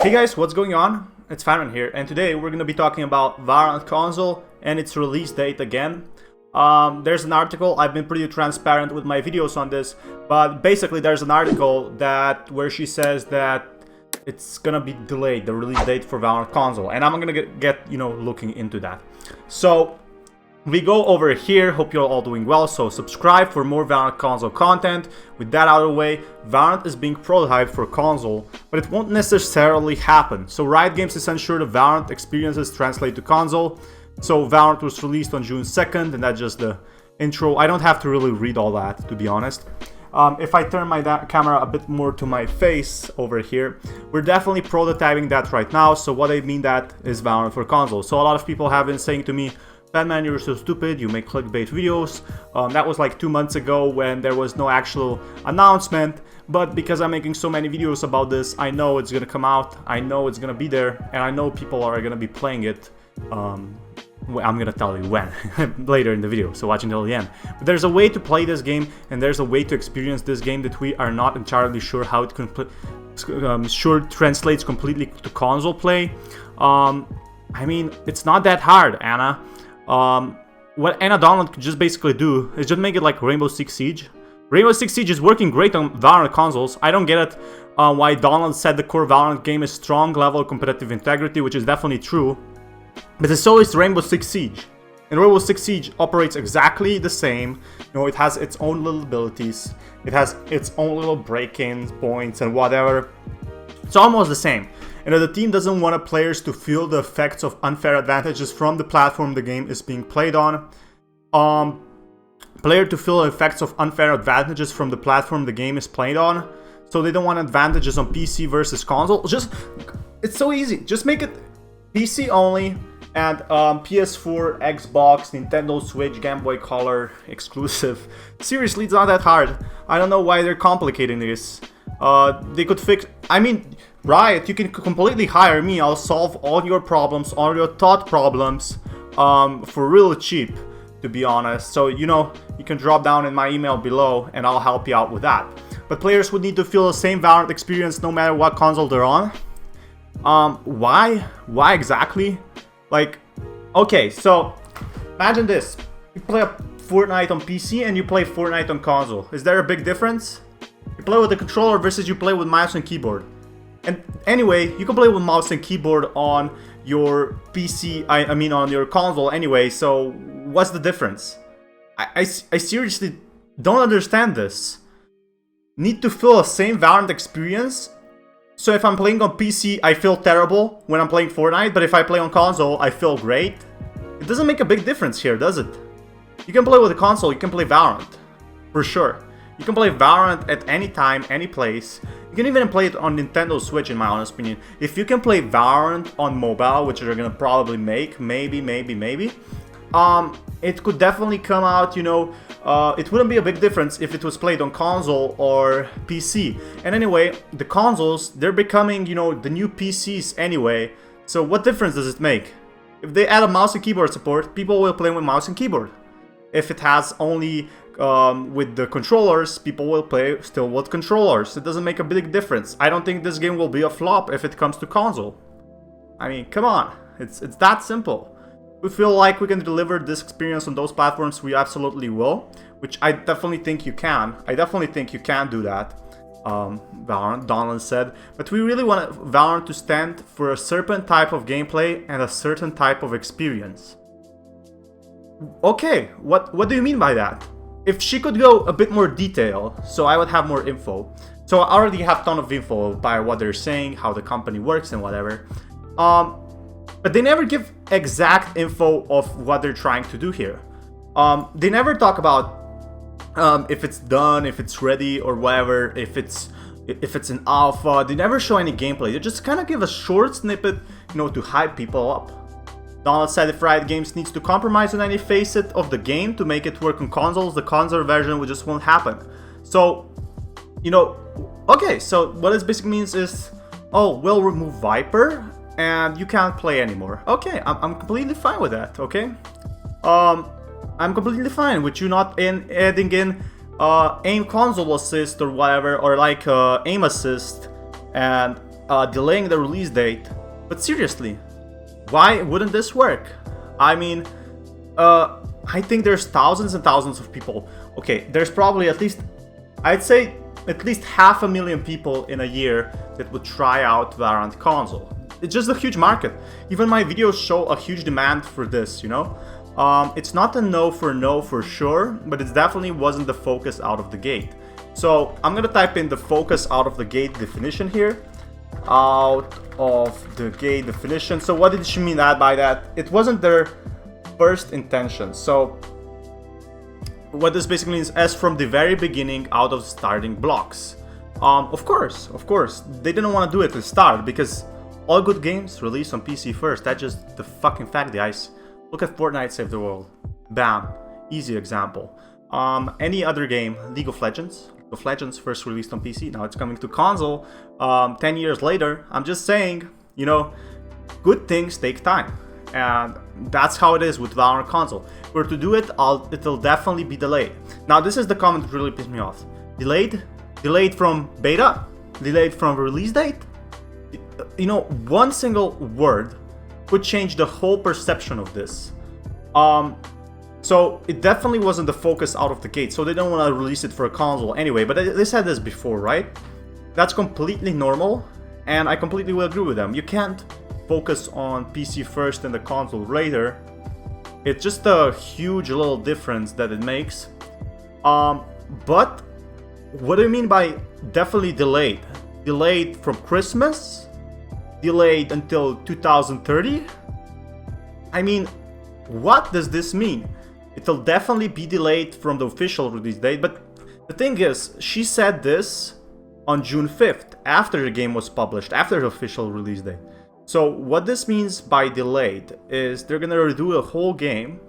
Hey guys, what's going on? It's Farman here, and today we're going to be talking about Valorant console and its release date again. There's an article. I've been pretty transparent with my videos on this, but basically there's an article where she says that it's gonna be delayed, the release date for Valorant console, and I'm gonna get looking into that. So we go over here. Hope you're all doing well. So subscribe for more Valorant console content. With that out of the way, Valorant is being prototyped for console, but it won't necessarily happen. So Riot Games is unsure the Valorant experiences translate to console. So Valorant was released on June 2nd, and that's just the intro. I don't have to really read all that, to be honest. If I turn my camera a bit more to my face over here, we're definitely prototyping that right now. So what I mean that is Valorant for console. So a lot of people have been saying to me, "Batman, you're so stupid, you make clickbait videos." That was like 2 months ago when there was no actual announcement, but because I'm making so many videos about this, I know it's gonna come out, I know it's gonna be there, and I know people are gonna be playing it. I'm gonna tell you when later in the video, so watch until the end. But there's a way to play this game, and there's a way to experience this game that we are not entirely sure how it translates completely to console play. I mean, it's not that hard, Anna. What Anna Donald could just basically do is just make it like Rainbow Six Siege. Rainbow Six Siege is working great on Valorant consoles. I don't get it why Donald said the core Valorant game is strong level of competitive integrity, which is definitely true. But it's always Rainbow Six Siege. And Rainbow Six Siege operates exactly the same. It has its own little abilities. It has its own little break-in points and whatever. It's almost the same. And the team doesn't want players to feel the effects of unfair advantages from the platform the game is being played on. Player to feel the effects of unfair advantages from the platform the game is played on. So they don't want advantages on PC versus console. It's so easy. Just make it PC only and PS4, Xbox, Nintendo Switch, Game Boy Color exclusive. Seriously, it's not that hard. I don't know why they're complicating this. They could fix... I mean, Riot, you can completely hire me. I'll solve all your problems, all your thought problems for real cheap, to be honest. So, you can drop down in my email below and I'll help you out with that. But players would need to feel the same Valorant experience no matter what console they're on. Why? Why exactly? Like, okay, so imagine this. You play Fortnite on PC and you play Fortnite on console. Is there a big difference? You play with the controller versus you play with mouse and keyboard. And anyway, you can play with mouse and keyboard on your PC, I mean on your console anyway, so what's the difference? I seriously don't understand this. Need to feel the same Valorant experience? So if I'm playing on PC, I feel terrible when I'm playing Fortnite, but if I play on console, I feel great? It doesn't make a big difference here, does it? You can play with a console, you can play Valorant, for sure. You can play Valorant at any time, any place. You can even play it on Nintendo Switch, in my honest opinion. If you can play Valorant on mobile, which they're gonna probably make, maybe, it could definitely come out, it wouldn't be a big difference if it was played on console or PC. And anyway, the consoles, they're becoming, the new PCs anyway. So what difference does it make? If they add a mouse and keyboard support, people will play with mouse and keyboard. If it has only with the controllers, people will play still with controllers. It doesn't make a big difference. I don't think this game will be a flop if it comes to console. I mean, come on. It's that simple. We feel like we can deliver this experience on those platforms, we absolutely will. Which I definitely think you can. I definitely think you can do that. Valorant, Donald said. But we really want Valorant to stand for a certain type of gameplay and a certain type of experience. Okay, what do you mean by that? If she could go a bit more detail, so I would have more info. So I already have a ton of info by what they're saying, how the company works and whatever. But they never give exact info of what they're trying to do here. They never talk about if it's done, if it's ready or whatever, if it's an alpha. They never show any gameplay. They just kind of give a short snippet, to hype people up. Donald said if Riot Games needs to compromise on any facet of the game to make it work on consoles, the console version just won't happen. So, okay, so what this basically means is, oh, we'll remove Viper and you can't play anymore. Okay, I'm completely fine with that, okay? I'm completely fine with you not adding in aim console assist or whatever, or like aim assist and delaying the release date. But seriously, why wouldn't this work? I mean, I think there's thousands and thousands of people. Okay, there's probably at least, I'd say at least 500,000 people in a year that would try out Valorant console. It's just a huge market. Even my videos show a huge demand for this, you know? It's not a no for sure, but it definitely wasn't the focus out of the gate. So I'm gonna type in the focus out of the gate definition here. Out of the gate definition. So what did she mean by that? It wasn't their first intention. So what this basically means, as from the very beginning, out of starting blocks. Of course, they didn't want to do it at the start, because all good games release on PC first. That's just the fucking fact, guys. Look at Fortnite Save the World. Bam. Easy example. Any other game, League of Legends. League of Legends first released on PC. Now it's coming to console 10 years later. I'm just saying, you know, good things take time. And that's how it is with Valorant console. If we're to do it, it'll definitely be delayed. Now this is the comment that really pissed me off. Delayed? Delayed from beta? Delayed from release date? You know, one single word could change the whole perception of this. So it definitely wasn't the focus out of the gate, so they don't want to release it for a console anyway, but they said this before, right? That's completely normal, and I completely will agree with them. You can't focus on PC first and the console later. It's just a huge little difference that it makes. But what do you mean by definitely delayed? Delayed from Christmas? Delayed until 2030? I mean, what does this mean? It'll definitely be delayed from the official release date, but the thing is, she said this on June 5th, after the game was published, after the official release date. So what this means by delayed is they're gonna redo the whole game,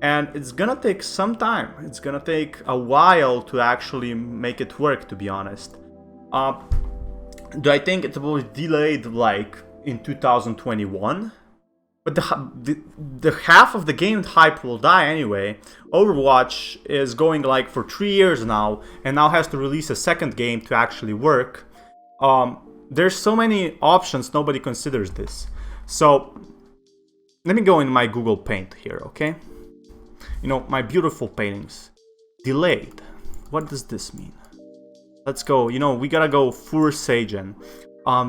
and it's gonna take some time. It's gonna take a while to actually make it work, to be honest. Do I think it will be delayed like in 2021? But the half of the game hype will die anyway. Overwatch is going like for 3 years now, and now has to release a second game to actually work. There's so many options, nobody considers this. So let me go in my Google Paint here, okay? You know, my beautiful paintings. Delayed. What does this mean? Let's go, you know, we gotta go Fur Sagen.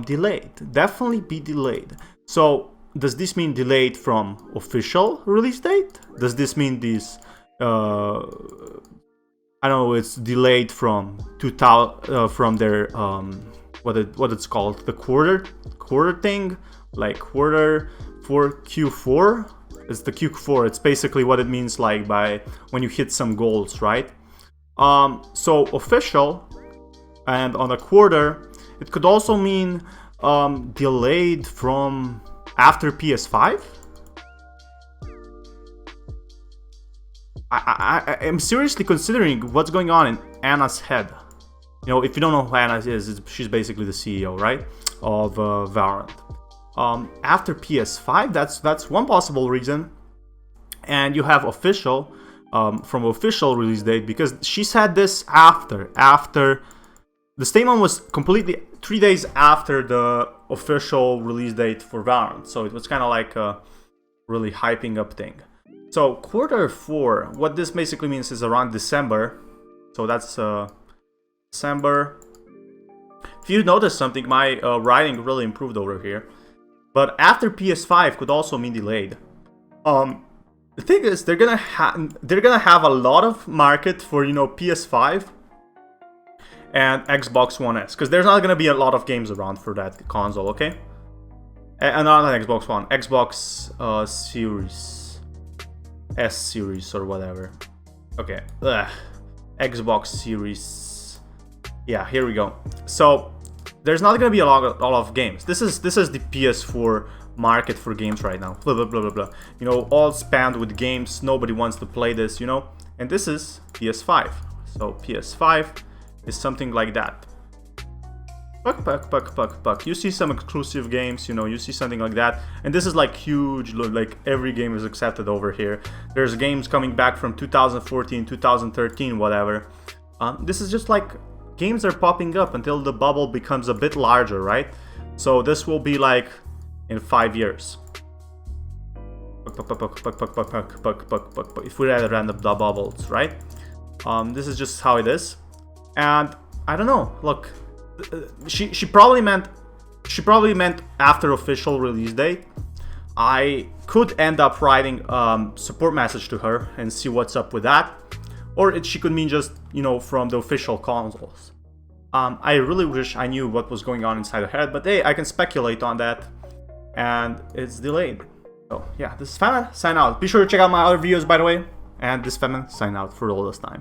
Delayed. Definitely be delayed. So does this mean delayed from official release date? Does this mean this, I don't know, it's delayed from 2000, from their, what it's called, the quarter thing, like quarter for Q4? It's the Q4, it's basically what it means like by when you hit some goals, right? So official, and on a quarter, it could also mean delayed from after PS5? I'm seriously considering what's going on in Anna's head. You know, if you don't know who Anna is, she's basically the CEO, right, of Valorant. After PS5, that's one possible reason. And you have official, from official release date, because she said this after. The statement was completely 3 days after the official release date for Valorant, so it was kind of like a really hyping up thing. So Q4, what this basically means is around December. So that's December. If you notice something, my writing really improved over here. But after PS5 could also mean delayed. The thing is, they're gonna have a lot of market for, you know, PS5 and Xbox One S, because there's not going to be a lot of games around for that console, okay? And not on Xbox One, Xbox Series, S Series or whatever. Okay, Xbox Series. Yeah, here we go. So there's not going to be a lot of games. This is the PS4 market for games right now. Blah blah blah blah blah. You know, all spanned with games. Nobody wants to play this, you know. And this is PS5. So PS5. Is something like that. Puck. You see some exclusive games, you know, you see something like that. And this is like huge, like every game is accepted over here. There's games coming back from 2014, 2013, whatever. This is just like, games are popping up until the bubble becomes a bit larger, right? So this will be like in 5 years. If we add random bubbles, right? This is just how it is. And I don't know, look, she probably meant after official release date. I could end up writing support message to her and see what's up with that, or she could mean just, you know, from the official consoles. I really wish I knew what was going on inside her head, but hey, I can speculate on that, and it's delayed. So yeah, this is Femin, sign out. Be sure to check out my other videos, by the way, and this Femin, sign out for all this time.